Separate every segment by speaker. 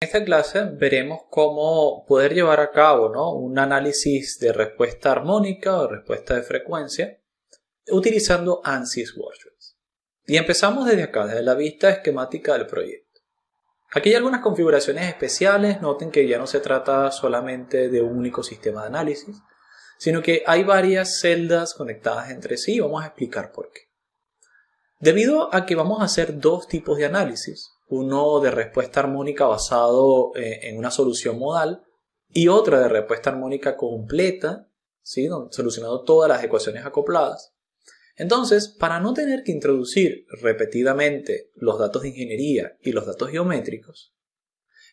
Speaker 1: En esta clase veremos cómo poder llevar a cabo, un análisis de respuesta armónica o respuesta de frecuencia utilizando ANSYS Workspace. Y empezamos desde acá, desde la vista esquemática del proyecto. Aquí hay algunas configuraciones especiales. Noten que ya no se trata solamente de un único sistema de análisis, sino que hay varias celdas conectadas entre sí y vamos a explicar por qué. Debido a que vamos a hacer dos tipos de análisis, uno de respuesta armónica basado en una solución modal y otra de respuesta armónica completa, ¿sí? Solucionando todas las ecuaciones acopladas. Entonces, para no tener que introducir repetidamente los datos de ingeniería y los datos geométricos,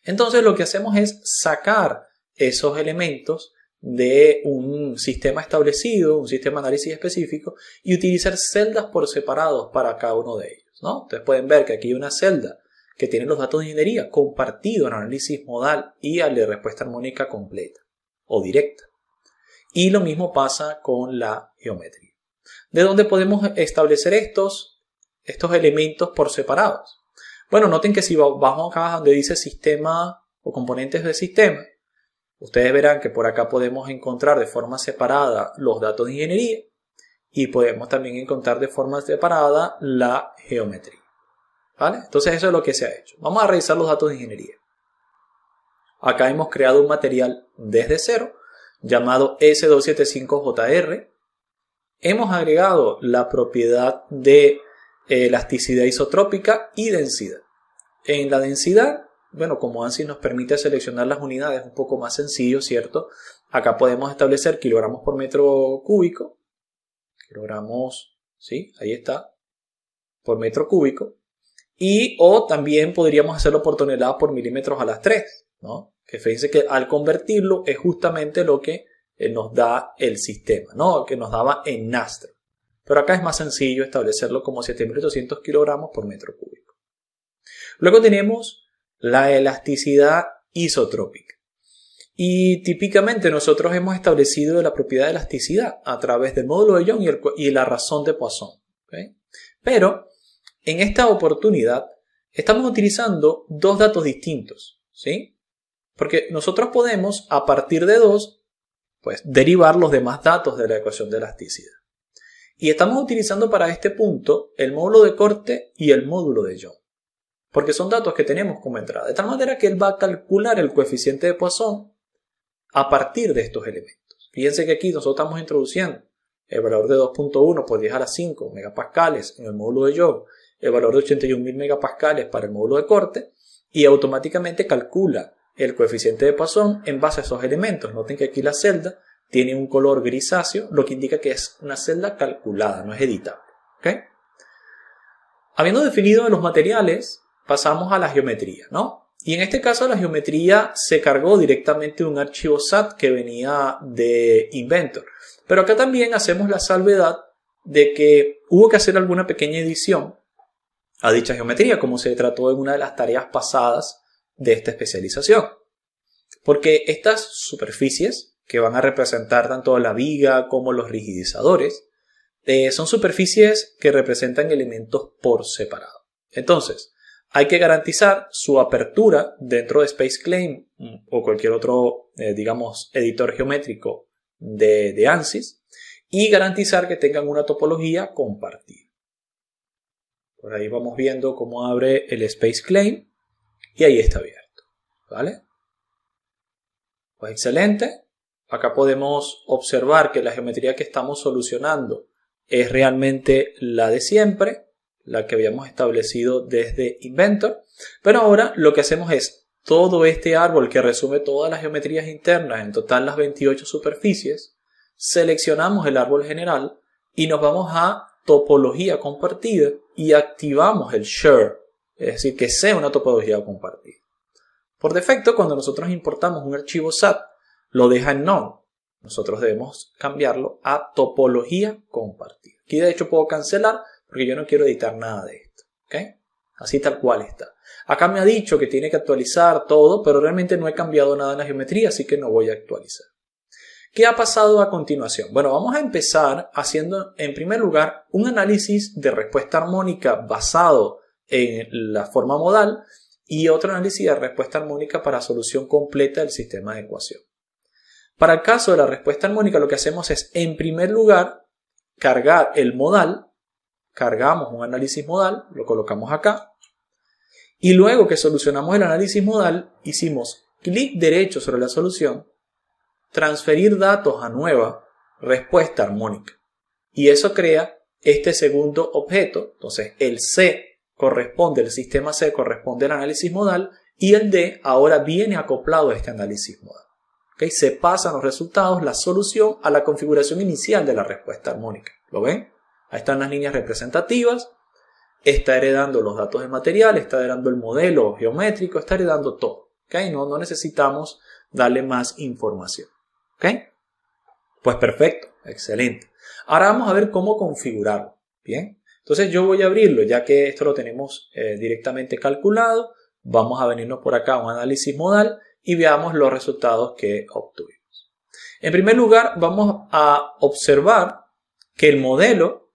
Speaker 1: entonces lo que hacemos es sacar esos elementos de un sistema establecido, un sistema de análisis específico, y utilizar celdas por separados para cada uno de ellos, ¿no? Ustedes pueden ver que aquí hay una celda que tiene los datos de ingeniería compartido en análisis modal y al de respuesta armónica completa o directa. Y lo mismo pasa con la geometría. ¿De dónde podemos establecer estos elementos por separados? Bueno, noten que si vamos acá donde dice sistema o componentes de sistema, ustedes verán que por acá podemos encontrar de forma separada los datos de ingeniería y podemos también encontrar de forma separada la geometría. ¿Vale? Entonces eso es lo que se ha hecho. Vamos a revisar los datos de ingeniería. Acá hemos creado un material desde cero llamado S275JR. Hemos agregado la propiedad de elasticidad isotrópica y densidad. En la densidad, bueno, como ANSYS nos permite seleccionar las unidades, es un poco más sencillo, ¿cierto? Acá podemos establecer kilogramos por metro cúbico. Kilogramos, ¿sí? Ahí está. Por metro cúbico. O también podríamos hacerlo por tonelada por milímetros a las 3, ¿no? Que fíjense que al convertirlo es justamente lo que nos da el sistema, ¿no? Que nos daba en Nastro. Pero acá es más sencillo establecerlo como 7.800 kilogramos por metro cúbico. Luego tenemos la elasticidad isotrópica. Y típicamente nosotros hemos establecido la propiedad de elasticidad a través del módulo de Young y la razón de Poisson, ¿okay? Pero en esta oportunidad estamos utilizando dos datos distintos, ¿sí? Porque nosotros podemos, a partir de dos, pues derivar los demás datos de la ecuación de elasticidad. Y estamos utilizando para este punto el módulo de corte y el módulo de Young, porque son datos que tenemos como entrada, de tal manera que él va a calcular el coeficiente de Poisson a partir de estos elementos. Fíjense que aquí nosotros estamos introduciendo el valor de 2.1 por 10 a la 5 megapascales en el módulo de Young, el valor de 81.000 megapascales para el módulo de corte, y automáticamente calcula el coeficiente de Poisson en base a esos elementos. Noten que aquí la celda tiene un color grisáceo, lo que indica que es una celda calculada, no es editable, ¿okay? Habiendo definido los materiales, pasamos a la geometría, ¿no? Y en este caso la geometría se cargó directamente de un archivo SAT que venía de Inventor. Pero acá también hacemos la salvedad de que hubo que hacer alguna pequeña edición a dicha geometría, como se trató en una de las tareas pasadas de esta especialización. Porque estas superficies, que van a representar tanto la viga como los rigidizadores, son superficies que representan elementos por separado. Entonces, hay que garantizar su apertura dentro de SpaceClaim o cualquier otro, digamos, editor geométrico de ANSYS, y garantizar que tengan una topología compartida. Por ahí vamos viendo cómo abre el SpaceClaim y ahí está abierto, ¿vale? Pues excelente. Acá podemos observar que la geometría que estamos solucionando es realmente la de siempre, la que habíamos establecido desde Inventor. Pero ahora lo que hacemos es todo este árbol que resume todas las geometrías internas, en total las 28 superficies, seleccionamos el árbol general y nos vamos a topología compartida y activamos el share, es decir, que sea una topología compartida. Por defecto, cuando nosotros importamos un archivo SAT, lo deja en none. Nosotros debemos cambiarlo a topología compartida. Aquí de hecho puedo cancelar porque yo no quiero editar nada de esto, ¿okay? Así tal cual está. Acá me ha dicho que tiene que actualizar todo, pero realmente no he cambiado nada en la geometría, así que no voy a actualizar. ¿Qué ha pasado a continuación? Bueno, vamos a empezar haciendo en primer lugar un análisis de respuesta armónica basado en la forma modal y otro análisis de respuesta armónica para solución completa del sistema de ecuación. Para el caso de la respuesta armónica, lo que hacemos es, en primer lugar, cargar el modal, cargamos un análisis modal, lo colocamos acá, y luego que solucionamos el análisis modal, hicimos clic derecho sobre la solución, transferir datos a nueva respuesta armónica. Y eso crea este segundo objeto. Entonces el C corresponde, el sistema C corresponde al análisis modal y el D ahora viene acoplado a este análisis modal. ¿Okay? Se pasan los resultados, la solución, a la configuración inicial de la respuesta armónica. ¿Lo ven? Ahí están las líneas representativas. Está heredando los datos de material, está heredando el modelo geométrico, está heredando todo. ¿Okay? No necesitamos darle más información. ¿Okay? Pues perfecto, excelente. Ahora vamos a ver cómo configurarlo. Bien, entonces yo voy a abrirlo, ya que esto lo tenemos directamente calculado. Vamos a venirnos por acá a un análisis modal y veamos los resultados que obtuvimos. En primer lugar, vamos a observar que el modelo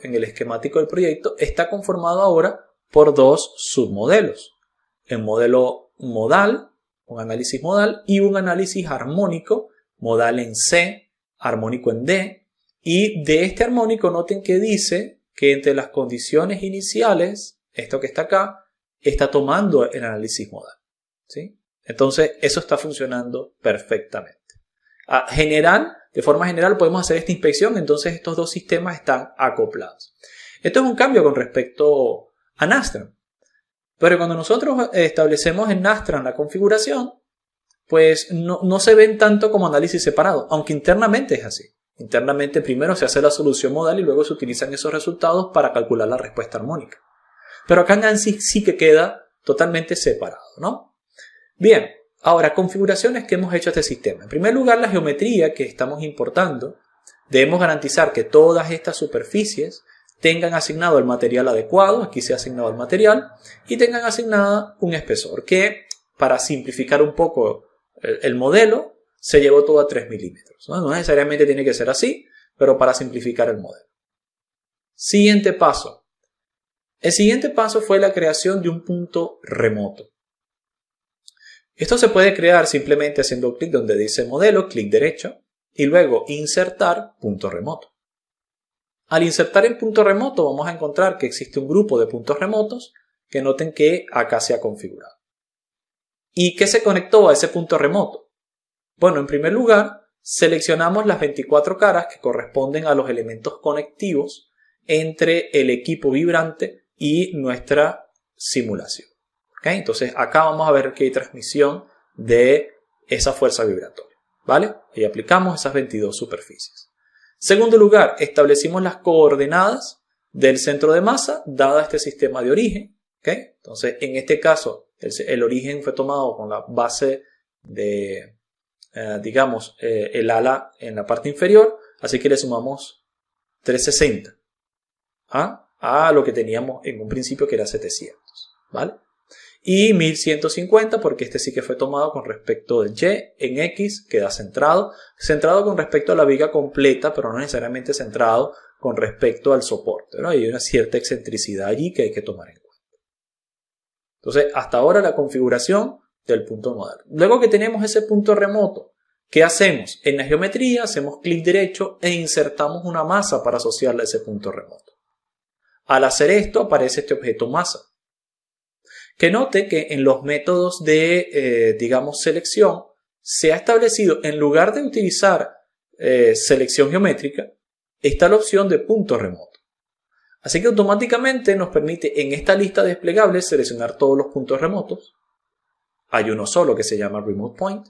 Speaker 1: en el esquemático del proyecto está conformado ahora por dos submodelos. El modelo modal, un análisis modal, y un análisis armónico, modal en C, armónico en D. Y de este armónico noten que dice que entre las condiciones iniciales, esto que está acá, está tomando el análisis modal. ¿Sí? Entonces eso está funcionando perfectamente. De forma general podemos hacer esta inspección, entonces estos dos sistemas están acoplados. Esto es un cambio con respecto a Nastran. Pero cuando nosotros establecemos en Nastran la configuración, pues no se ven tanto como análisis separado, aunque internamente es así. Internamente primero se hace la solución modal y luego se utilizan esos resultados para calcular la respuesta armónica. Pero acá en ANSYS sí que queda totalmente separado, ¿no? Bien, ahora configuraciones que hemos hecho a este sistema. En primer lugar, la geometría que estamos importando, debemos garantizar que todas estas superficies tengan asignado el material adecuado, aquí se ha asignado el material, y tengan asignada un espesor, que para simplificar un poco el modelo, se llevó todo a 3 milímetros. No necesariamente tiene que ser así, pero para simplificar el modelo. Siguiente paso. El siguiente paso fue la creación de un punto remoto. Esto se puede crear simplemente haciendo clic donde dice modelo, clic derecho, y luego insertar punto remoto. Al insertar el punto remoto vamos a encontrar que existe un grupo de puntos remotos que noten que acá se ha configurado. ¿Y qué se conectó a ese punto remoto? Bueno, en primer lugar, seleccionamos las 24 caras que corresponden a los elementos conectivos entre el equipo vibrante y nuestra simulación. ¿Okay? Entonces, acá vamos a ver que hay transmisión de esa fuerza vibratoria. ¿Vale? Y aplicamos esas 22 superficies. Segundo lugar, establecimos las coordenadas del centro de masa dada este sistema de origen. ¿Okay? Entonces, en este caso, el origen fue tomado con la base de el ala en la parte inferior, así que le sumamos 360 a lo que teníamos en un principio que era 700, ¿vale? Y 1150 porque este sí que fue tomado con respecto del Y, en X queda centrado con respecto a la viga completa, pero no necesariamente centrado con respecto al soporte, ¿no? Hay una cierta excentricidad allí que hay que tomar en cuenta. Entonces, hasta ahora la configuración del punto modal. Luego que tenemos ese punto remoto, ¿qué hacemos? En la geometría hacemos clic derecho e insertamos una masa para asociarla a ese punto remoto. Al hacer esto aparece este objeto masa. Que note que en los métodos de, selección, se ha establecido, en lugar de utilizar selección geométrica, está la opción de punto remoto. Así que automáticamente nos permite en esta lista desplegable seleccionar todos los puntos remotos. Hay uno solo que se llama Remote Point,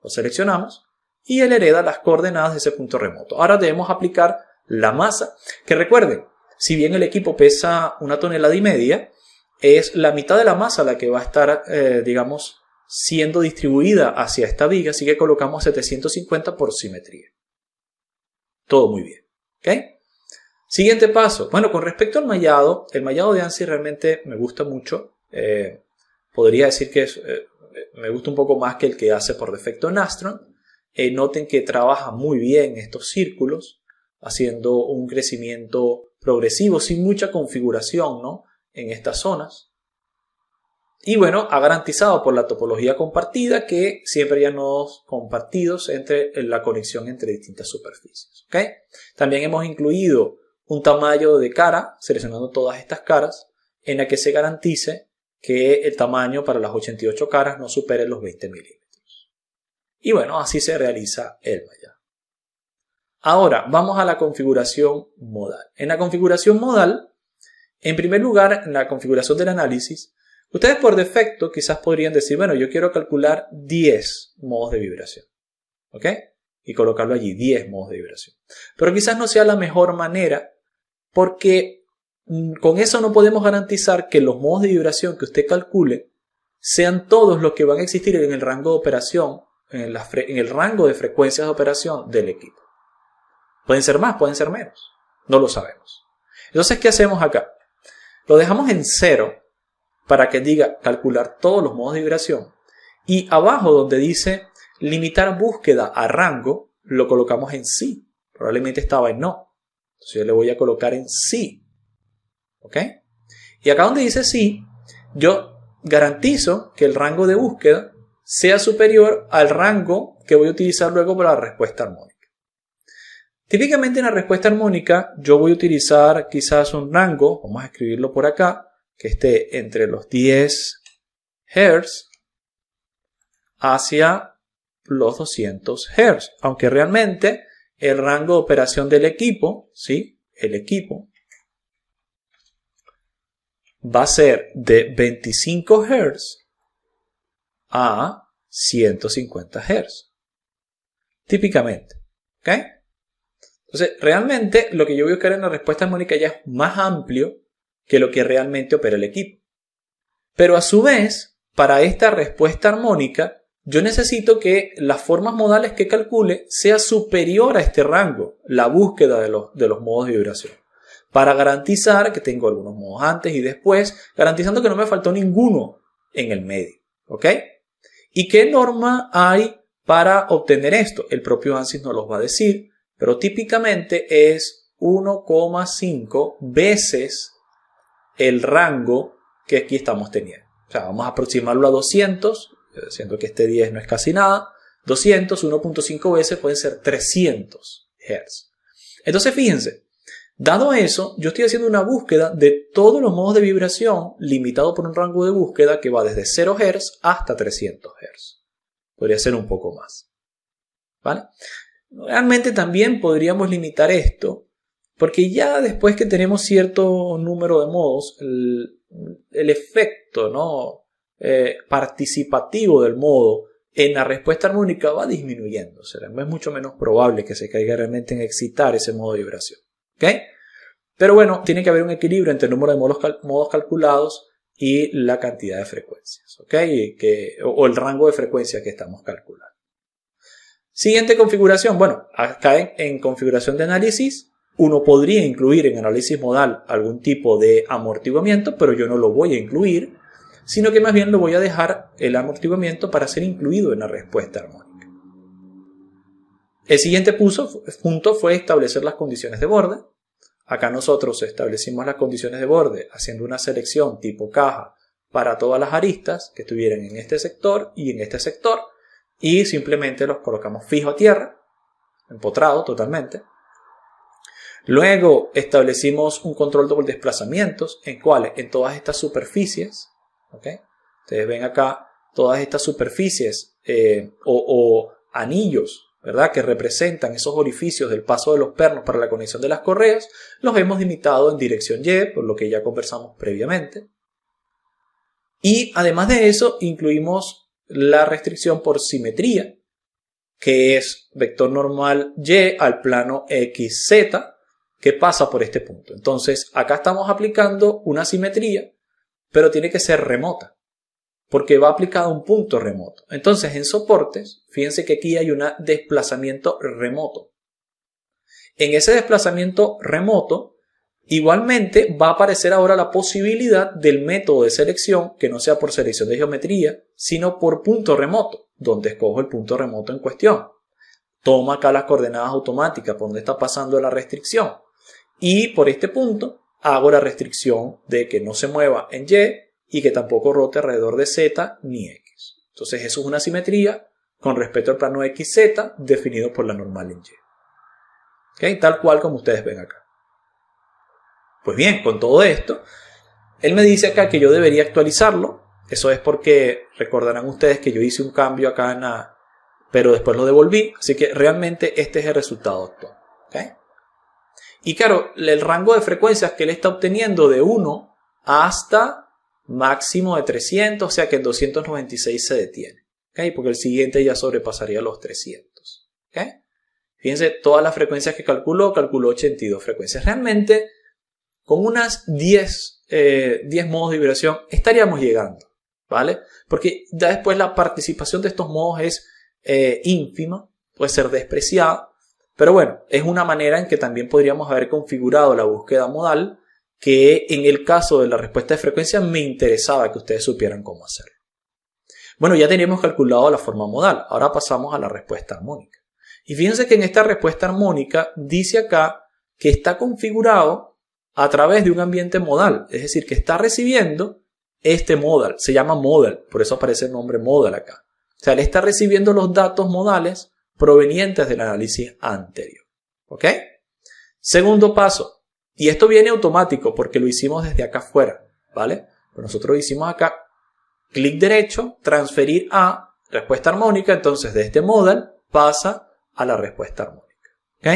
Speaker 1: lo seleccionamos y él hereda las coordenadas de ese punto remoto. Ahora debemos aplicar la masa, que recuerden, si bien el equipo pesa 1,5 toneladas, es la mitad de la masa la que va a estar, siendo distribuida hacia esta viga, así que colocamos 750 por simetría. Todo muy bien. ¿Okay? Siguiente paso. Bueno, con respecto al mallado, el mallado de ANSYS realmente me gusta mucho. Podría decir que me gusta un poco más que el que hace por defecto Nastran. Noten que trabaja muy bien estos círculos, haciendo un crecimiento progresivo sin mucha configuración, ¿no? En estas zonas. Y bueno, ha garantizado por la topología compartida que siempre haya nodos compartidos entre la conexión entre distintas superficies. ¿Okay? También hemos incluido un tamaño de cara, seleccionando todas estas caras, en la que se garantice que el tamaño para las 88 caras no supere los 20 milímetros. Y bueno, así se realiza el mallado. Ahora, vamos a la configuración modal. En la configuración modal, en primer lugar, en la configuración del análisis, ustedes por defecto quizás podrían decir, bueno, yo quiero calcular 10 modos de vibración. ¿Ok? Y colocarlo allí, 10 modos de vibración. Pero quizás no sea la mejor manera porque con eso no podemos garantizar que los modos de vibración que usted calcule sean todos los que van a existir en el rango de operación, en el rango de frecuencias de operación del equipo. Pueden ser más, pueden ser menos. No lo sabemos. Entonces, ¿qué hacemos acá? Lo dejamos en 0 para que diga calcular todos los modos de vibración. Y abajo donde dice limitar búsqueda a rango, lo colocamos en sí. Probablemente estaba en no. Entonces yo le voy a colocar en sí. ¿Ok? Y acá donde dice sí, yo garantizo que el rango de búsqueda sea superior al rango que voy a utilizar luego para la respuesta armónica. Típicamente en la respuesta armónica yo voy a utilizar quizás un rango, vamos a escribirlo por acá, que esté entre los 10 Hz hacia los 200 Hz. Aunque realmente el rango de operación del equipo, ¿sí? El equipo va a ser de 25 Hz a 150 Hz. Típicamente. ¿Ok? Entonces, realmente lo que yo voy a buscar en la respuesta armónica ya es más amplio que lo que realmente opera el equipo. Pero a su vez, para esta respuesta armónica, yo necesito que las formas modales que calcule sea superior a este rango, la búsqueda de los modos de vibración, para garantizar que tengo algunos modos antes y después, garantizando que no me faltó ninguno en el medio. ¿Ok? ¿Y qué norma hay para obtener esto? El propio ANSYS nos los va a decir, pero típicamente es 1,5 veces el rango que aquí estamos teniendo. O sea, vamos a aproximarlo a 200, siendo que este 10 no es casi nada. 200, 1,5 veces pueden ser 300 Hz. Entonces, fíjense, dado eso, yo estoy haciendo una búsqueda de todos los modos de vibración limitado por un rango de búsqueda que va desde 0 Hz hasta 300 Hz. Podría ser un poco más. ¿Vale? Realmente también podríamos limitar esto, porque ya después que tenemos cierto número de modos, el efecto, ¿no? Participativo del modo en la respuesta armónica va disminuyendo. O sea, es mucho menos probable que se caiga realmente en excitar ese modo de vibración. ¿Ok? Pero bueno, tiene que haber un equilibrio entre el número de modos calculados y la cantidad de frecuencias. ¿Ok? O el rango de frecuencia que estamos calculando. Siguiente configuración. Bueno, acá en configuración de análisis, uno podría incluir en análisis modal algún tipo de amortiguamiento, pero yo no lo voy a incluir, sino que más bien lo voy a dejar el amortiguamiento para ser incluido en la respuesta armónica. El siguiente punto fue establecer las condiciones de borde. Acá nosotros establecimos las condiciones de borde haciendo una selección tipo caja para todas las aristas que estuvieran en este sector y en este sector. Y simplemente los colocamos fijo a tierra, empotrado totalmente. Luego establecimos un control por desplazamientos, en cuales en todas estas superficies, ¿okay? Ustedes ven acá todas estas superficies o anillos, ¿verdad? Que representan esos orificios del paso de los pernos para la conexión de las correas, los hemos limitado en dirección Y, por lo que ya conversamos previamente. Y además de eso, incluimos la restricción por simetría, que es vector normal Y al plano XZ, que pasa por este punto. Entonces, acá estamos aplicando una simetría, pero tiene que ser remota, porque va aplicada a un punto remoto. Entonces, en soportes, fíjense que aquí hay un desplazamiento remoto. En ese desplazamiento remoto, igualmente va a aparecer ahora la posibilidad del método de selección que no sea por selección de geometría, sino por punto remoto, donde escojo el punto remoto en cuestión. Toma acá las coordenadas automáticas por donde está pasando la restricción. Y por este punto hago la restricción de que no se mueva en Y y que tampoco rote alrededor de Z ni X. Entonces eso es una simetría con respecto al plano XZ definido por la normal en Y. ¿Okay? Tal cual como ustedes ven acá. Pues bien, con todo esto, él me dice acá que yo debería actualizarlo. Eso es porque recordarán ustedes que yo hice un cambio acá en la... pero después lo devolví. Así que realmente este es el resultado actual. ¿Okay? Y claro, el rango de frecuencias que él está obteniendo de 1 hasta máximo de 300, o sea que en 296 se detiene. ¿Okay? Porque el siguiente ya sobrepasaría los 300. ¿Okay? Fíjense, todas las frecuencias que calculó 82 frecuencias. Realmente, con unas 10 modos de vibración estaríamos llegando, ¿vale? Porque ya después la participación de estos modos es ínfima, puede ser despreciada, pero bueno, es una manera en que también podríamos haber configurado la búsqueda modal, que en el caso de la respuesta de frecuencia me interesaba que ustedes supieran cómo hacerlo. Bueno, ya teníamos calculado la forma modal, ahora pasamos a la respuesta armónica. Y fíjense que en esta respuesta armónica dice acá que está configurado a través de un ambiente modal, es decir, que está recibiendo este modal, se llama modal, por eso aparece el nombre modal acá. O sea, él está recibiendo los datos modales provenientes del análisis anterior. ¿Ok? Segundo paso, y esto viene automático porque lo hicimos desde acá afuera, ¿vale? Pues nosotros lo hicimos acá, clic derecho, transferir a respuesta armónica, entonces de este modal pasa a la respuesta armónica. ¿Ok?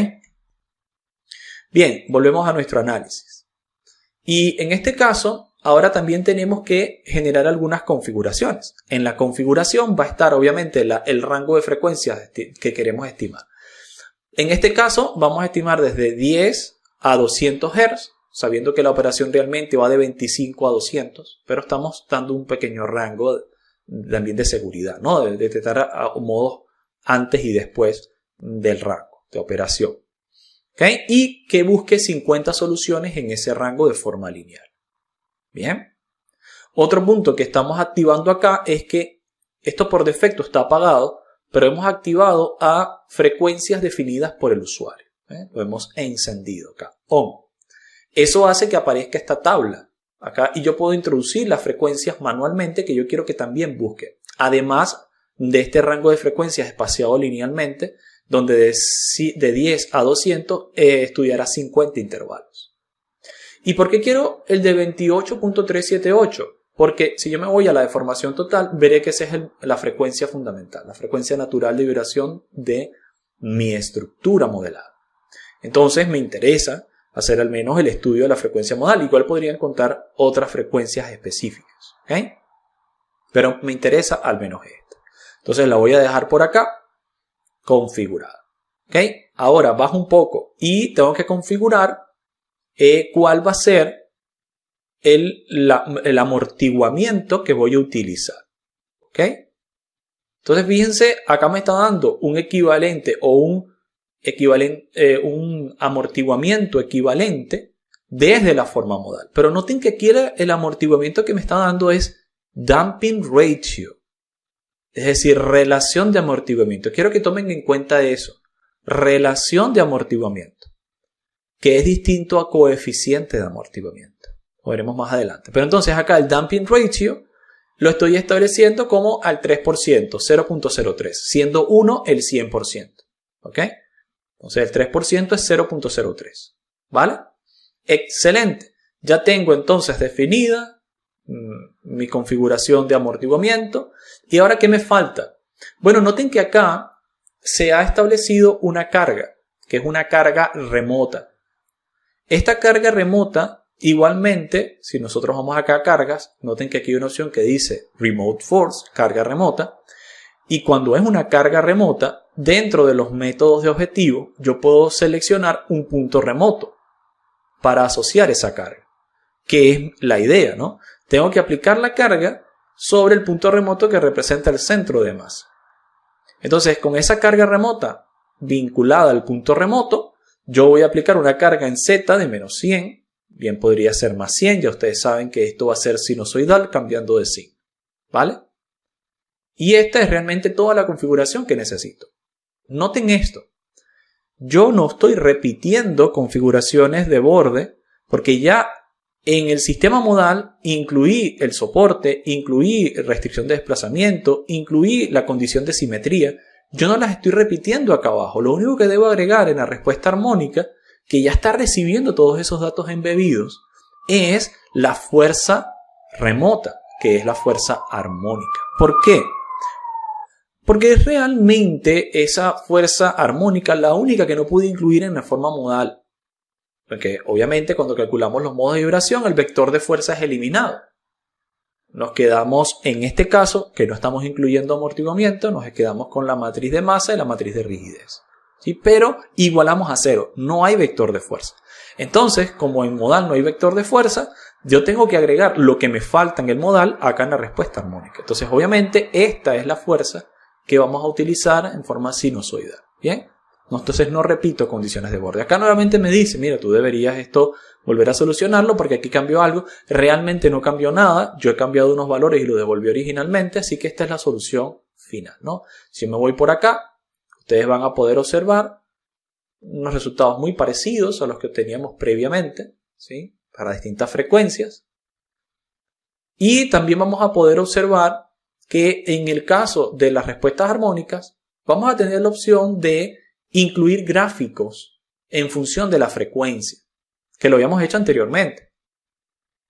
Speaker 1: Bien, volvemos a nuestro análisis. Y en este caso, ahora también tenemos que generar algunas configuraciones. En la configuración va a estar obviamente el rango de frecuencias que queremos estimar. En este caso vamos a estimar desde 10 a 200 Hz, sabiendo que la operación realmente va de 25 a 200, pero estamos dando un pequeño rango también de seguridad, ¿no? De detectar a modos antes y después del rango de operación. ¿Okay? Y que busque 50 soluciones en ese rango de forma lineal. Bien. Otro punto que estamos activando acá es que esto por defecto está apagado, pero hemos activado a frecuencias definidas por el usuario. Lo hemos encendido acá. On. Eso hace que aparezca esta tabla acá y yo puedo introducir las frecuencias manualmente que yo quiero que también busque. Además de este rango de frecuencias espaciado linealmente, donde de 10 a 200 estudiará 50 intervalos. ¿Y por qué quiero el de 28.378? Porque si yo me voy a la deformación total, veré que esa es la frecuencia fundamental, la frecuencia natural de vibración de mi estructura modelada. Entonces me interesa hacer al menos el estudio de la frecuencia modal, igual podría encontrar otras frecuencias específicas. ¿Okay? Pero me interesa al menos esta. Entonces la voy a dejar por acá configurada. ¿Ok? Ahora bajo un poco y tengo que configurar cuál va a ser el amortiguamiento que voy a utilizar. ¿Ok? Entonces fíjense, acá me está dando un equivalente o un amortiguamiento equivalente desde la forma modal. Pero noten que aquí el amortiguamiento que me está dando es damping ratio. Es decir, relación de amortiguamiento. Quiero que tomen en cuenta eso. Relación de amortiguamiento. Que es distinto a coeficiente de amortiguamiento. Lo veremos más adelante. Pero entonces acá el damping ratio lo estoy estableciendo como al 3%, 0.03. Siendo 1 el 100%. ¿Ok? Entonces el 3% es 0.03. ¿Vale? Excelente. Ya tengo entonces definida mi configuración de amortiguamiento. ¿Y ahora qué me falta? Bueno, noten que acá se ha establecido una carga, que es una carga remota. Esta carga remota, igualmente, si nosotros vamos acá a cargas, noten que aquí hay una opción que dice Remote Force, carga remota. Y cuando es una carga remota, dentro de los métodos de objetivo, yo puedo seleccionar un punto remoto para asociar esa carga, que es la idea, ¿no? Tengo que aplicar la carga sobre el punto remoto que representa el centro de masa. Entonces, con esa carga remota vinculada al punto remoto, yo voy a aplicar una carga en Z de menos 100, bien podría ser más 100, ya ustedes saben que esto va a ser sinusoidal cambiando de signo, ¿vale? Y esta es realmente toda la configuración que necesito. Noten esto, yo no estoy repitiendo configuraciones de borde porque ya en el sistema modal incluí el soporte, incluí restricción de desplazamiento, incluí la condición de simetría. Yo no las estoy repitiendo acá abajo. Lo único que debo agregar en la respuesta armónica, que ya está recibiendo todos esos datos embebidos, es la fuerza remota, que es la fuerza armónica. ¿Por qué? Porque es realmente esa fuerza armónica la única que no pude incluir en la forma modal. Porque obviamente cuando calculamos los modos de vibración, el vector de fuerza es eliminado. Nos quedamos, en este caso, que no estamos incluyendo amortiguamiento, nos quedamos con la matriz de masa y la matriz de rigidez. ¿Sí? Pero igualamos a cero, no hay vector de fuerza. Entonces, como en modal no hay vector de fuerza, yo tengo que agregar lo que me falta en el modal acá en la respuesta armónica. Entonces, obviamente, esta es la fuerza que vamos a utilizar en forma sinusoidal. ¿Bien? Entonces no repito condiciones de borde. Acá nuevamente me dice, mira, tú deberías esto volver a solucionarlo porque aquí cambió algo. Realmente no cambió nada. Yo he cambiado unos valores y lo devolví originalmente. Así que esta es la solución final, ¿no? Si me voy por acá, ustedes van a poder observar unos resultados muy parecidos a los que obteníamos previamente, ¿sí? Para distintas frecuencias. Y también vamos a poder observar que en el caso de las respuestas armónicas, vamos a tener la opción de incluir gráficos en función de la frecuencia, que lo habíamos hecho anteriormente.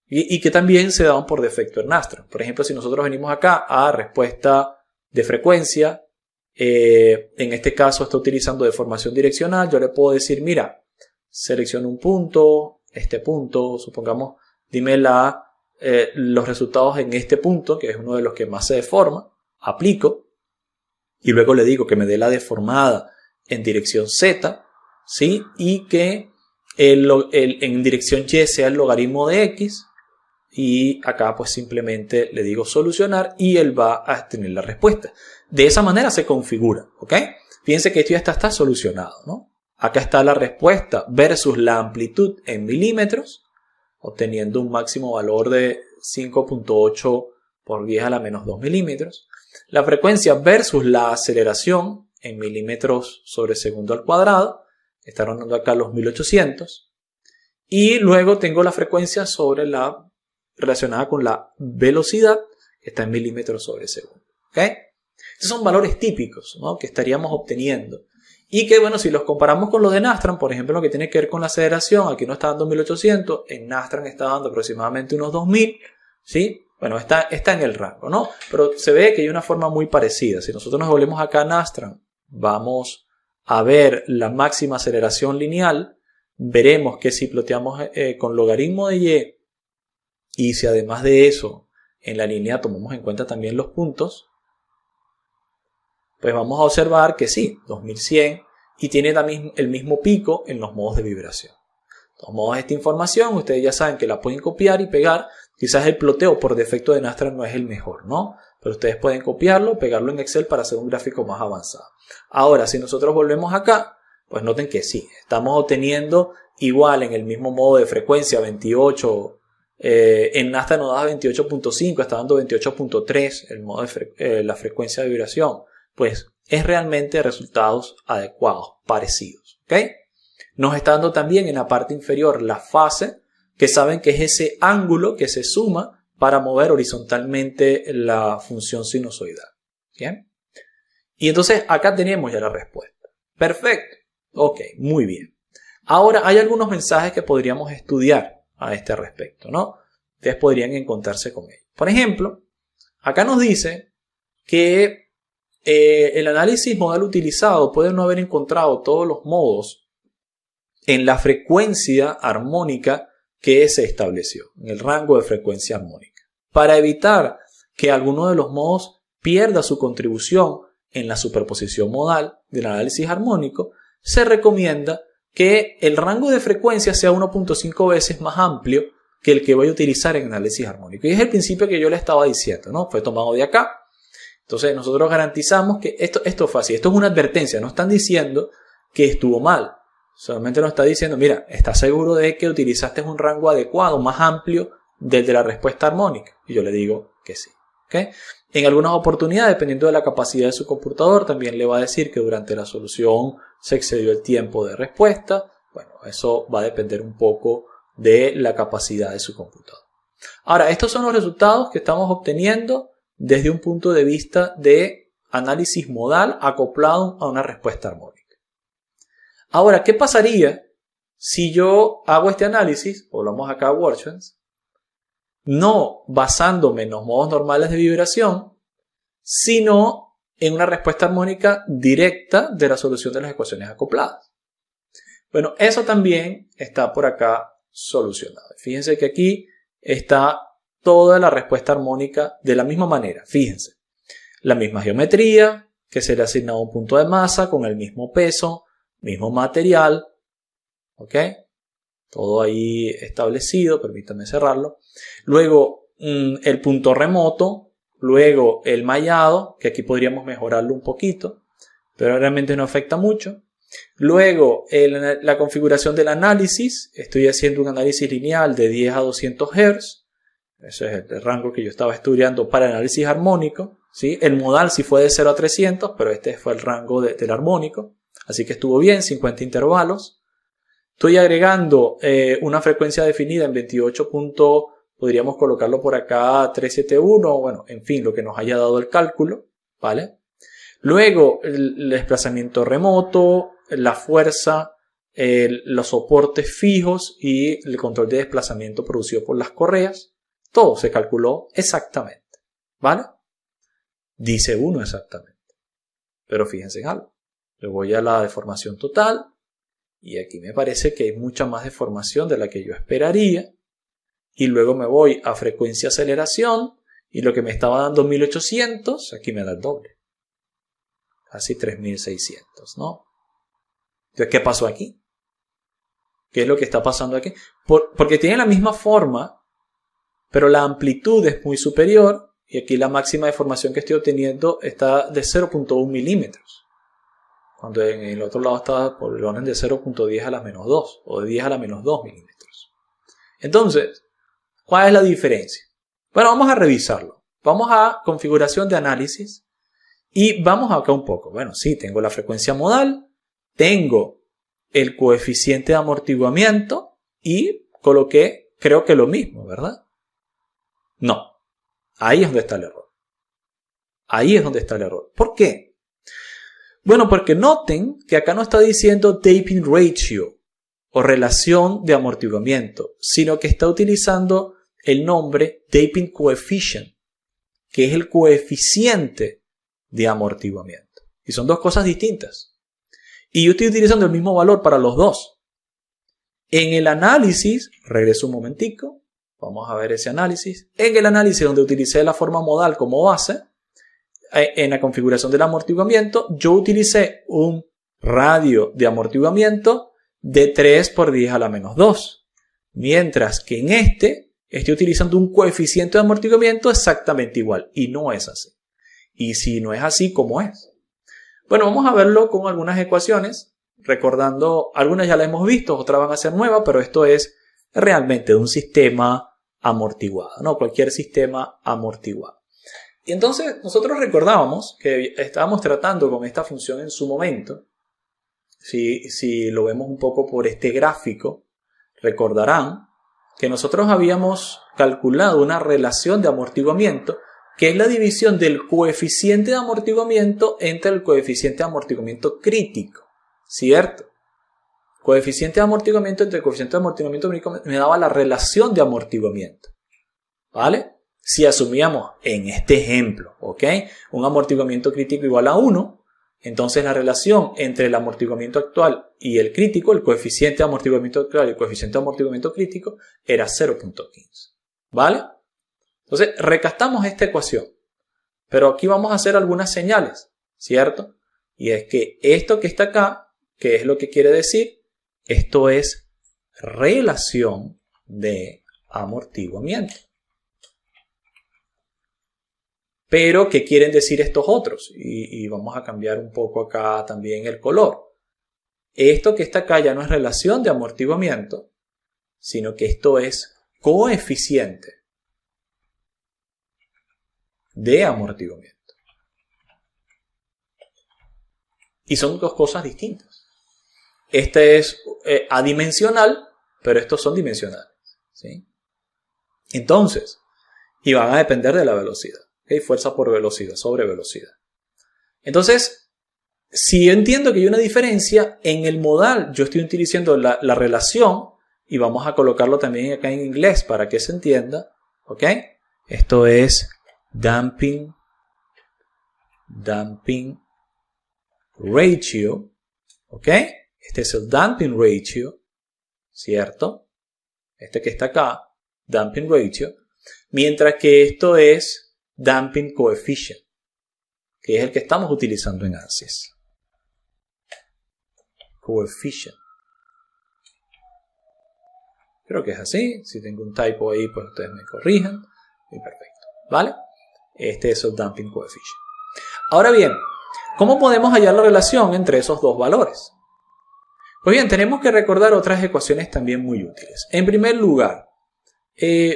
Speaker 1: Y que también se daban por defecto en Nastran. Por ejemplo, si nosotros venimos acá a respuesta de frecuencia, en este caso está utilizando deformación direccional, yo le puedo decir, mira, selecciono un punto, este punto, supongamos, dime los resultados en este punto, que es uno de los que más se deforma, aplico, y luego le digo que me dé la deformada en dirección Z, ¿sí? Y que en dirección Y sea el logaritmo de X, y acá pues simplemente le digo solucionar y él va a tener la respuesta. De esa manera se configura, ¿ok? Fíjense que esto ya está solucionado, ¿no? Acá está la respuesta versus la amplitud en milímetros, obteniendo un máximo valor de 5.8 por 10 a la menos 2 milímetros. La frecuencia versus la aceleración en milímetros sobre segundo al cuadrado, está rondando acá los 1800. Y luego tengo la frecuencia relacionada con la velocidad, que está en milímetros sobre segundo. ¿Ok? Estos son valores típicos, ¿no? Que estaríamos obteniendo. Y que, bueno, si los comparamos con los de Nastran, por ejemplo, lo que tiene que ver con la aceleración, aquí no está dando 1800, en Nastran está dando aproximadamente unos 2000, ¿sí? Bueno, está en el rango, ¿no? Pero se ve que hay una forma muy parecida. Si nosotros nos volvemos acá a Nastran, vamos a ver la máxima aceleración lineal, veremos que si ploteamos con logaritmo de y si además de eso en la línea tomamos en cuenta también los puntos, pues vamos a observar que sí, 2100 y tiene también el mismo pico en los modos de vibración. De todos modos, esta información ustedes ya saben que la pueden copiar y pegar. Quizás el ploteo por defecto de Nastran no es el mejor, ¿no? Pero ustedes pueden copiarlo, pegarlo en Excel para hacer un gráfico más avanzado. Ahora, si nosotros volvemos acá, pues noten que sí, estamos obteniendo igual en el mismo modo de frecuencia 28. En Nastran nos da 28.5, está dando 28.3 el modo la frecuencia de vibración. Pues es realmente resultados adecuados, parecidos. ¿Ok? Nos está dando también en la parte inferior la fase, que saben que es ese ángulo que se suma para mover horizontalmente la función sinusoidal. ¿Bien? Y entonces acá tenemos ya la respuesta. Perfecto. Ok, muy bien. Ahora hay algunos mensajes que podríamos estudiar a este respecto, ¿no? Ustedes podrían encontrarse con ellos. Por ejemplo, acá nos dice que el análisis modal utilizado puede no haber encontrado todos los modos en la frecuencia armónica que se estableció, en el rango de frecuencia armónica. Para evitar que alguno de los modos pierda su contribución en la superposición modal del análisis armónico, se recomienda que el rango de frecuencia sea 1.5 veces más amplio que el que voy a utilizar en análisis armónico. Y es el principio que yo le estaba diciendo, ¿no? Fue tomado de acá. Entonces nosotros garantizamos que esto fue así. Esto es una advertencia. No están diciendo que estuvo mal. Solamente nos está diciendo, mira, ¿estás seguro de que utilizaste un rango adecuado, más amplio del de la respuesta armónica? Y yo le digo que sí. ¿Okay? En algunas oportunidades, dependiendo de la capacidad de su computador, también le va a decir que durante la solución se excedió el tiempo de respuesta. Bueno, eso va a depender un poco de la capacidad de su computador. Ahora, estos son los resultados que estamos obteniendo desde un punto de vista de análisis modal acoplado a una respuesta armónica. Ahora, ¿qué pasaría si yo hago este análisis, volvamos acá a Wordsworth, no basándome en los modos normales de vibración, sino en una respuesta armónica directa de la solución de las ecuaciones acopladas? Bueno, eso también está por acá solucionado. Fíjense que aquí está toda la respuesta armónica de la misma manera. Fíjense, la misma geometría, que se le asigna un punto de masa con el mismo peso, mismo material, ¿ok? Todo ahí establecido, permítanme cerrarlo. Luego el punto remoto, luego el mallado, que aquí podríamos mejorarlo un poquito, pero realmente no afecta mucho. Luego la configuración del análisis, estoy haciendo un análisis lineal de 10 a 200 Hz, ese es el rango que yo estaba estudiando para el análisis armónico, ¿sí? El modal sí fue de 0 a 300, pero este fue el rango del armónico, así que estuvo bien, 50 intervalos. Estoy agregando una frecuencia definida en 28. Podríamos colocarlo por acá 371, bueno, en fin, lo que nos haya dado el cálculo, ¿vale? Luego el desplazamiento remoto, la fuerza, los soportes fijos y el control de desplazamiento producido por las correas, todo se calculó exactamente, ¿vale? Dice uno exactamente, pero fíjense en algo, le voy a la deformación total y aquí me parece que hay mucha más deformación de la que yo esperaría. Y luego me voy a frecuencia aceleración y lo que me estaba dando 1800, aquí me da el doble. Casi 3600, ¿no? Entonces, ¿qué pasó aquí? ¿Qué es lo que está pasando aquí? Porque tiene la misma forma, pero la amplitud es muy superior y aquí la máxima deformación que estoy obteniendo está de 0.1 milímetros. Cuando en el otro lado estaba por el orden de 0.10 a la menos 2 o de 10 a la menos 2 milímetros. Entonces, ¿cuál es la diferencia? Bueno, vamos a revisarlo. Vamos a configuración de análisis y vamos acá un poco. Bueno, sí, tengo la frecuencia modal, tengo el coeficiente de amortiguamiento y coloqué, creo que lo mismo, ¿verdad? No. Ahí es donde está el error. Ahí es donde está el error. ¿Por qué? Bueno, porque noten que acá no está diciendo damping ratio o relación de amortiguamiento, sino que está utilizando el nombre damping coefficient, que es el coeficiente de amortiguamiento. Y son dos cosas distintas. Y yo estoy utilizando el mismo valor para los dos. En el análisis, regreso un momentico, vamos a ver ese análisis. En el análisis donde utilicé la forma modal como base, en la configuración del amortiguamiento, yo utilicé un radio de amortiguamiento de 3 por 10 a la menos 2. Mientras que en este estoy utilizando un coeficiente de amortiguamiento exactamente igual. Y no es así. Y si no es así, ¿cómo es? Bueno, vamos a verlo con algunas ecuaciones. Recordando, algunas ya las hemos visto, otras van a ser nuevas, pero esto es realmente de un sistema amortiguado, ¿no? Cualquier sistema amortiguado. Y entonces nosotros recordábamos que estábamos tratando con esta función en su momento. Si lo vemos un poco por este gráfico, recordarán que nosotros habíamos calculado una relación de amortiguamiento que es la división del coeficiente de amortiguamiento entre el coeficiente de amortiguamiento crítico, ¿cierto? Coeficiente de amortiguamiento entre el coeficiente de amortiguamiento crítico me daba la relación de amortiguamiento, ¿vale? Si asumíamos en este ejemplo, ¿ok? Un amortiguamiento crítico igual a 1, entonces la relación entre el amortiguamiento actual y el crítico, el coeficiente de amortiguamiento actual y el coeficiente de amortiguamiento crítico, era 0.15, ¿vale? Entonces recastamos esta ecuación, pero aquí vamos a hacer algunas señales, ¿cierto? Y es que esto que está acá, ¿qué es lo que quiere decir? Esto es relación de amortiguamiento. Pero, ¿qué quieren decir estos otros? Y vamos a cambiar un poco acá también el color. Esto que está acá ya no es relación de amortiguamiento, sino que esto es coeficiente de amortiguamiento. Y son dos cosas distintas. Este es adimensional, pero estos son dimensionales, ¿sí? Entonces, y van a depender de la velocidad, ¿okay? Fuerza por velocidad, sobre velocidad. Entonces, si yo entiendo que hay una diferencia, en el modal yo estoy utilizando la relación, y vamos a colocarlo también acá en inglés para que se entienda, ¿ok? Esto es damping ratio, ¿ok? Este es el damping ratio, ¿cierto? Este que está acá, damping ratio, mientras que esto es damping coefficient, que es el que estamos utilizando en ANSYS. Coefficient. Creo que es así. Si tengo un typo ahí, pues ustedes me corrijan. Y perfecto, ¿vale? Este es el damping coefficient. Ahora bien, ¿cómo podemos hallar la relación entre esos dos valores? Pues bien, tenemos que recordar otras ecuaciones también muy útiles. En primer lugar,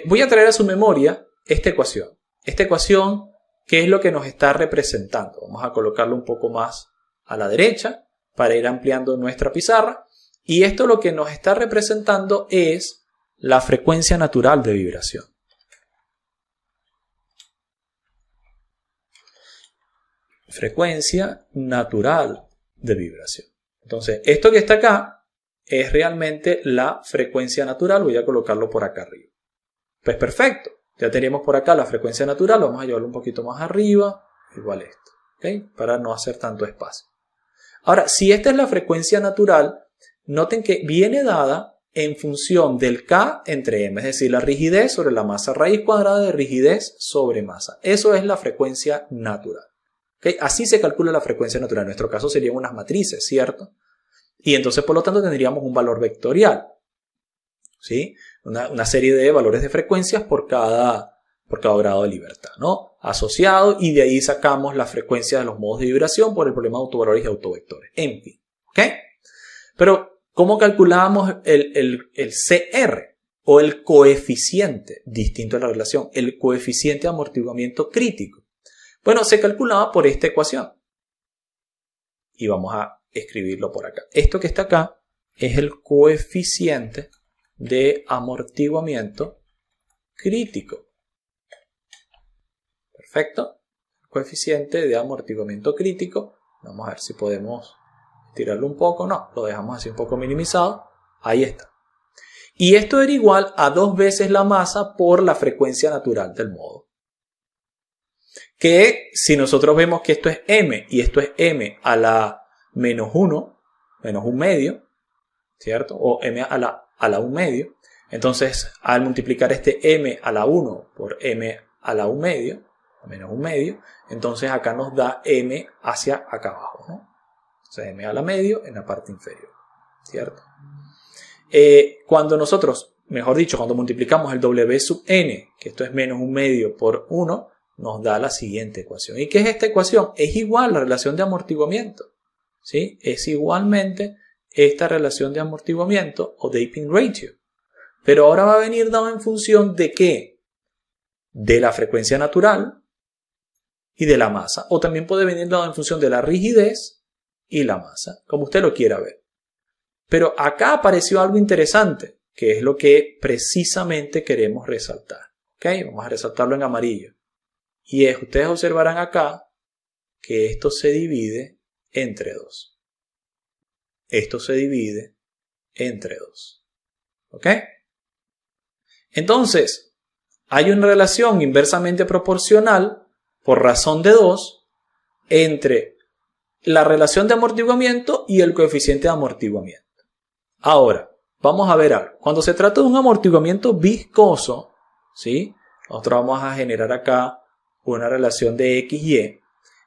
Speaker 1: voy a traer a su memoria esta ecuación. Esta ecuación, ¿qué es lo que nos está representando? Vamos a colocarlo un poco más a la derecha para ir ampliando nuestra pizarra. Y esto lo que nos está representando es la frecuencia natural de vibración. Frecuencia natural de vibración. Entonces, esto que está acá es realmente la frecuencia natural. Voy a colocarlo por acá arriba. Pues perfecto. Ya tenemos por acá la frecuencia natural. Vamos a llevarlo un poquito más arriba. Igual esto. ¿Okay? Para no hacer tanto espacio. Ahora, si esta es la frecuencia natural, noten que viene dada en función del K entre M, es decir, la rigidez sobre la masa, raíz cuadrada de rigidez sobre masa. Eso es la frecuencia natural. ¿Okay? Así se calcula la frecuencia natural. En nuestro caso serían unas matrices, ¿cierto? Y entonces, por lo tanto, tendríamos un valor vectorial, ¿sí? Una serie de valores de frecuencias por cada grado de libertad, ¿no? Asociado, y de ahí sacamos la frecuencia de los modos de vibración por el problema de autovalores y autovectores. En fin, ¿ok? Pero, ¿cómo calculamos el CR o el coeficiente? Distinto a la relación, el coeficiente de amortiguamiento crítico. Bueno, se calculaba por esta ecuación. Y vamos a escribirlo por acá. Esto que está acá es el coeficiente de amortiguamiento crítico. Perfecto. Coeficiente de amortiguamiento crítico. Vamos a ver si podemos tirarlo un poco. No, lo dejamos así un poco minimizado. Ahí está. Y esto era igual a 2 veces la masa por la frecuencia natural del modo. Que si nosotros vemos que esto es m y esto es m a la menos 1 medio, ¿cierto? O m a la 1 medio. Entonces, al multiplicar este m a la 1 por m a la 1 medio, menos 1 medio, entonces acá nos da m hacia acá abajo, ¿no? O sea, m a la medio en la parte inferior, ¿cierto? Cuando nosotros, mejor dicho, cuando multiplicamos el w sub n, que esto es menos 1 medio por 1, nos da la siguiente ecuación. ¿Y qué es esta ecuación? Es igual a la relación de amortiguamiento, ¿sí? Es igualmente esta relación de amortiguamiento o damping ratio. Pero ahora va a venir dado en función de ¿qué? De la frecuencia natural y de la masa. O también puede venir dado en función de la rigidez y la masa, como usted lo quiera ver. Pero acá apareció algo interesante, que es lo que precisamente queremos resaltar. ¿Okay? Vamos a resaltarlo en amarillo. Y es, ustedes observarán acá que esto se divide entre 2. Esto se divide entre 2. ¿Ok? Entonces, hay una relación inversamente proporcional por razón de 2 entre la relación de amortiguamiento y el coeficiente de amortiguamiento. Ahora, vamos a ver algo. Cuando se trata de un amortiguamiento viscoso, ¿sí? Nosotros vamos a generar acá una relación de X y Y.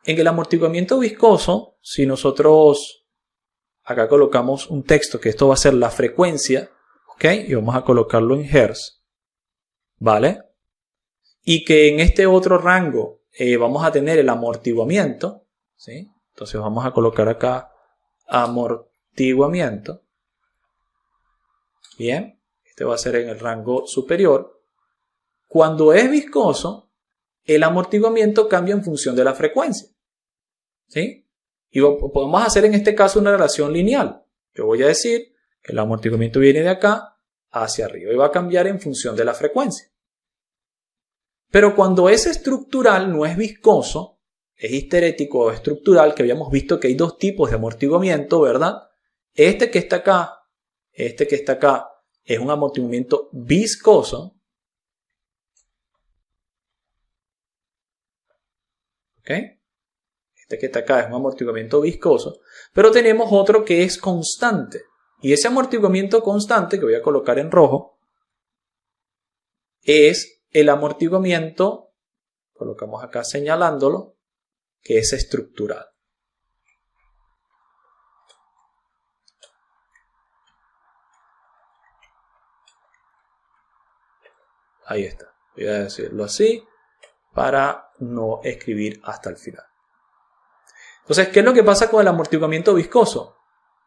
Speaker 1: En el amortiguamiento viscoso, si nosotros acá colocamos un texto, que esto va a ser la frecuencia, ¿ok? Y vamos a colocarlo en Hertz, ¿vale? Y que en este otro rango vamos a tener el amortiguamiento, ¿sí? Entonces vamos a colocar acá amortiguamiento. Bien, este va a ser en el rango superior. Cuando es viscoso, el amortiguamiento cambia en función de la frecuencia, ¿sí? Y podemos hacer en este caso una relación lineal. Yo voy a decir que el amortiguamiento viene de acá hacia arriba y va a cambiar en función de la frecuencia. Pero cuando es estructural, no es viscoso, es histerético o estructural, que habíamos visto que hay dos tipos de amortiguamiento, ¿verdad? Este que está acá es un amortiguamiento viscoso. ¿Ok? Este que está acá es un amortiguamiento viscoso. Pero tenemos otro que es constante. Y ese amortiguamiento constante, que voy a colocar en rojo, es el amortiguamiento, colocamos acá señalándolo, que es estructural. Ahí está. Voy a decirlo así para no escribir hasta el final. Entonces, ¿qué es lo que pasa con el amortiguamiento viscoso?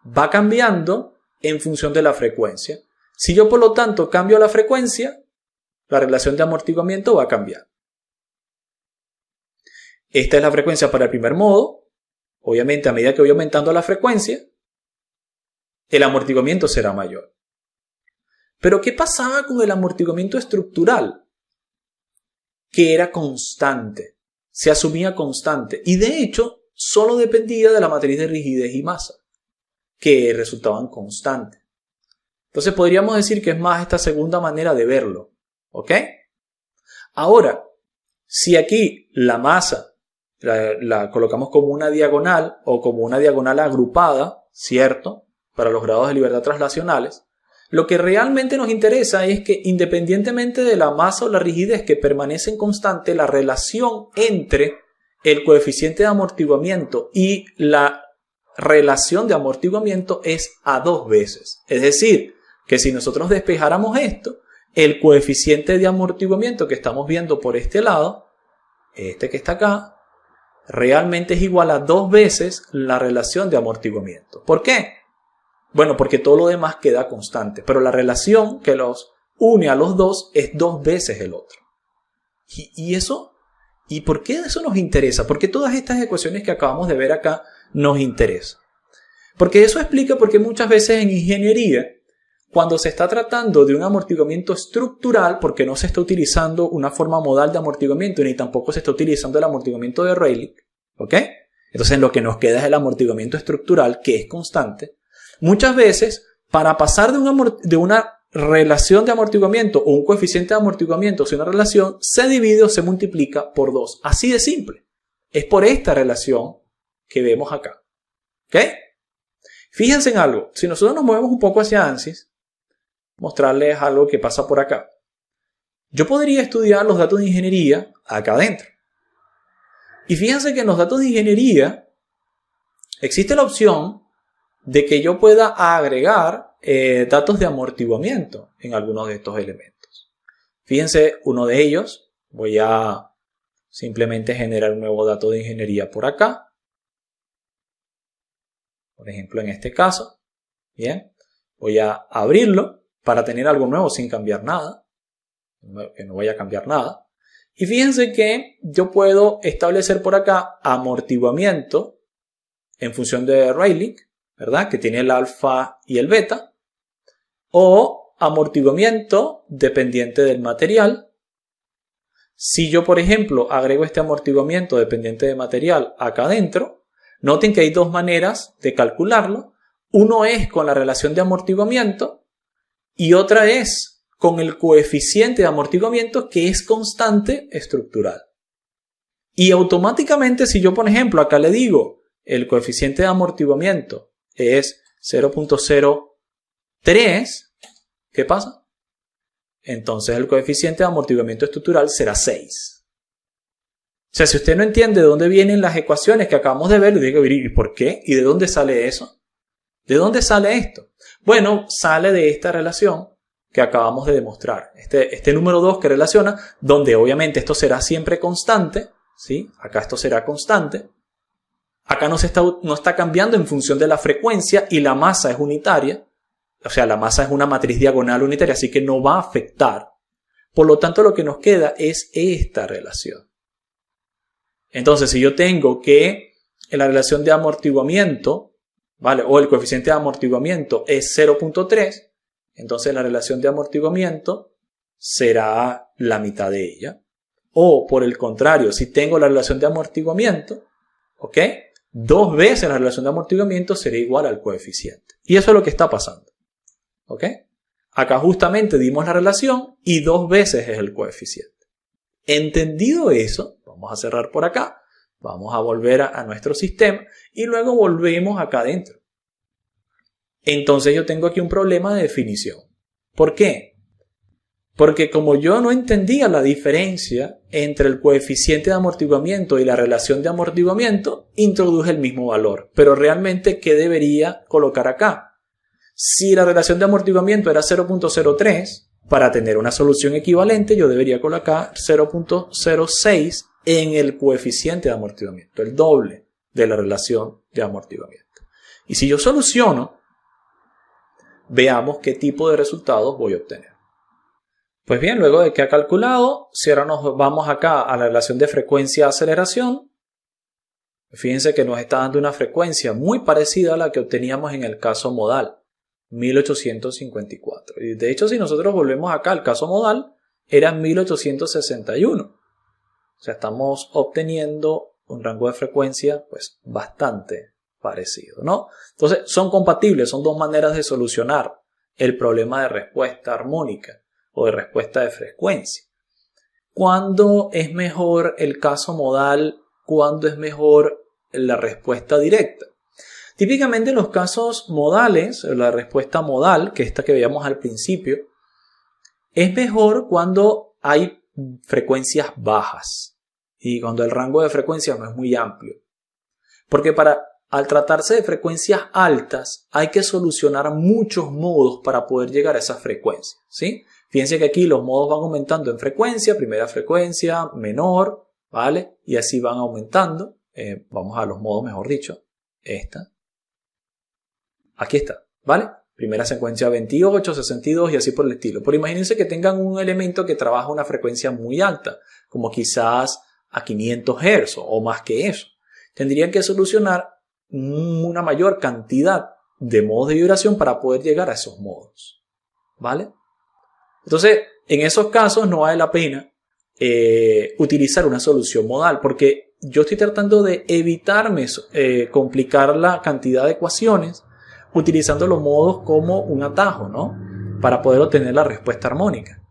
Speaker 1: Va cambiando en función de la frecuencia. Si yo, por lo tanto, cambio la frecuencia, la relación de amortiguamiento va a cambiar. Esta es la frecuencia para el primer modo. Obviamente, a medida que voy aumentando la frecuencia, el amortiguamiento será mayor. Pero, ¿qué pasaba con el amortiguamiento estructural? Que era constante. Se asumía constante. Y de hecho, solo dependía de la matriz de rigidez y masa, que resultaban constantes. Entonces, podríamos decir que es más esta segunda manera de verlo. ¿Ok? Ahora, si aquí la masa la colocamos como una diagonal o como una diagonal agrupada, ¿cierto? Para los grados de libertad translacionales, lo que realmente nos interesa es que independientemente de la masa o la rigidez que permanecen constante, la relación entre el coeficiente de amortiguamiento y la relación de amortiguamiento es a 2 veces. Es decir, que si nosotros despejáramos esto, el coeficiente de amortiguamiento que estamos viendo por este lado, este que está acá, realmente es igual a 2 veces la relación de amortiguamiento. ¿Por qué? Bueno, porque todo lo demás queda constante, pero la relación que los une a los dos es 2 veces el otro. ¿Y por qué eso nos interesa? ¿Por qué todas estas ecuaciones que acabamos de ver acá nos interesan? Porque eso explica por qué muchas veces en ingeniería, cuando se está tratando de un amortiguamiento estructural, porque no se está utilizando una forma modal de amortiguamiento, ni tampoco se está utilizando el amortiguamiento de Rayleigh, ¿ok? Entonces lo que nos queda es el amortiguamiento estructural, que es constante. Muchas veces, para pasar de una relación de amortiguamiento o un coeficiente de amortiguamiento hacia una relación, se divide o se multiplica por 2. Así de simple. Es por esta relación que vemos acá. ¿Ok? Fíjense en algo. Si nosotros nos movemos un poco hacia ANSYS, mostrarles algo que pasa por acá. Yo podría estudiar los datos de ingeniería acá adentro. Y fíjense que en los datos de ingeniería existe la opción de que yo pueda agregar datos de amortiguamiento en algunos de estos elementos. Fíjense, uno de ellos, voy a simplemente generar un nuevo dato de ingeniería por acá. Por ejemplo, en este caso. Bien, voy a abrirlo para tener algo nuevo sin cambiar nada. Que no vaya a cambiar nada. Y fíjense que yo puedo establecer por acá amortiguamiento en función de Rayleigh, ¿verdad? Que tiene el alfa y el beta. O amortiguamiento dependiente del material. Si yo, por ejemplo, agrego este amortiguamiento dependiente de material acá adentro, noten que hay 2 maneras de calcularlo. Uno es con la relación de amortiguamiento y otra es con el coeficiente de amortiguamiento, que es constante estructural. Y automáticamente, si yo, por ejemplo, acá le digo el coeficiente de amortiguamiento es 0.03, ¿qué pasa? Entonces el coeficiente de amortiguamiento estructural será 6. O sea, si usted no entiende de dónde vienen las ecuaciones que acabamos de ver, le digo, ¿y por qué? ¿Y de dónde sale eso? ¿De dónde sale esto? Bueno, sale de esta relación que acabamos de demostrar. Este número 2 que relaciona, donde obviamente esto será siempre constante, ¿sí? Acá esto será constante. Acá no está cambiando en función de la frecuencia y la masa es unitaria. O sea, la masa es una matriz diagonal unitaria, así que no va a afectar. Por lo tanto, lo que nos queda es esta relación. Entonces, si yo tengo que en la relación de amortiguamiento, ¿vale? O el coeficiente de amortiguamiento es 0.3, entonces la relación de amortiguamiento será la mitad de ella. O por el contrario, si tengo la relación de amortiguamiento, ¿ok? 2 veces la relación de amortiguamiento será igual al coeficiente. Y eso es lo que está pasando. ¿Ok? Acá justamente dimos la relación y 2 veces es el coeficiente. Entendido eso, vamos a cerrar por acá. Vamos a volver a nuestro sistema y luego volvemos acá adentro. Entonces yo tengo aquí un problema de definición. ¿Por qué? Porque como yo no entendía la diferencia entre el coeficiente de amortiguamiento y la relación de amortiguamiento, introduje el mismo valor. Pero realmente, ¿qué debería colocar acá? Si la relación de amortiguamiento era 0.03, para tener una solución equivalente, yo debería colocar 0.06 en el coeficiente de amortiguamiento, el doble de la relación de amortiguamiento. Y si yo soluciono, veamos qué tipo de resultados voy a obtener. Pues bien, luego de que ha calculado, si ahora nos vamos acá a la relación de frecuencia-aceleración, fíjense que nos está dando una frecuencia muy parecida a la que obteníamos en el caso modal, 1854. Y de hecho, si nosotros volvemos acá al caso modal, era 1861. O sea, estamos obteniendo un rango de frecuencia pues bastante parecido, ¿no? Entonces, son compatibles, son 2 maneras de solucionar el problema de respuesta armónica o de respuesta de frecuencia. ¿Cuándo es mejor el caso modal? ¿Cuándo es mejor la respuesta directa? Típicamente en los casos modales, la respuesta modal, que esta que veíamos al principio, es mejor cuando hay frecuencias bajas y cuando el rango de frecuencias no es muy amplio. Porque al tratarse de frecuencias altas, hay que solucionar muchos modos para poder llegar a esa frecuencia, ¿sí? Fíjense que aquí los modos van aumentando en frecuencia, primera frecuencia, menor, ¿vale? Y así van aumentando. Vamos a los modos, mejor dicho. Esta. Aquí está, ¿vale? Primera secuencia 28, 62 y así por el estilo. Pero imagínense que tengan un elemento que trabaja a una frecuencia muy alta, como quizás a 500 Hz o más que eso. Tendrían que solucionar una mayor cantidad de modos de vibración para poder llegar a esos modos, ¿vale? Entonces, en esos casos no vale la pena utilizar una solución modal porque yo estoy tratando de evitarme complicar la cantidad de ecuaciones utilizando los modos como un atajo, ¿no? Para poder obtener la respuesta armónica.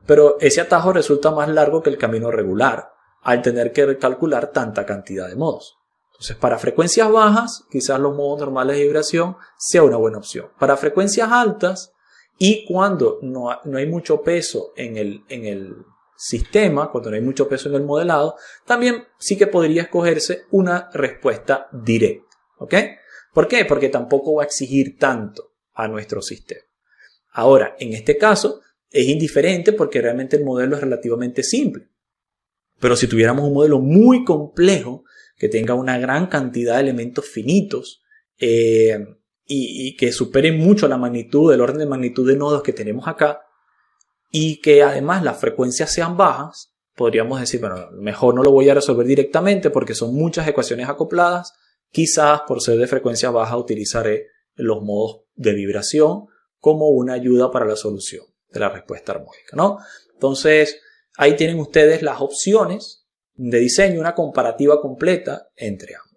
Speaker 1: Pero ese atajo resulta más largo que el camino regular al tener que calcular tanta cantidad de modos. Entonces, para frecuencias bajas, quizás los modos normales de vibración sea una buena opción. Para frecuencias altas, y cuando no hay mucho peso en el sistema, cuando no hay mucho peso en el modelado, también sí que podría escogerse una respuesta directa. ¿Ok? ¿Por qué? Porque tampoco va a exigir tanto a nuestro sistema. Ahora, en este caso, es indiferente porque realmente el modelo es relativamente simple. Pero si tuviéramos un modelo muy complejo, que tenga una gran cantidad de elementos finitos, y que superen mucho la magnitud, el orden de magnitud de nodos que tenemos acá, y que además las frecuencias sean bajas, podríamos decir, bueno, mejor no lo voy a resolver directamente porque son muchas ecuaciones acopladas, quizás por ser de frecuencia baja utilizaré los modos de vibración como una ayuda para la solución de la respuesta armónica, ¿no? Entonces, ahí tienen ustedes las opciones de diseño, una comparativa completa entre ambos.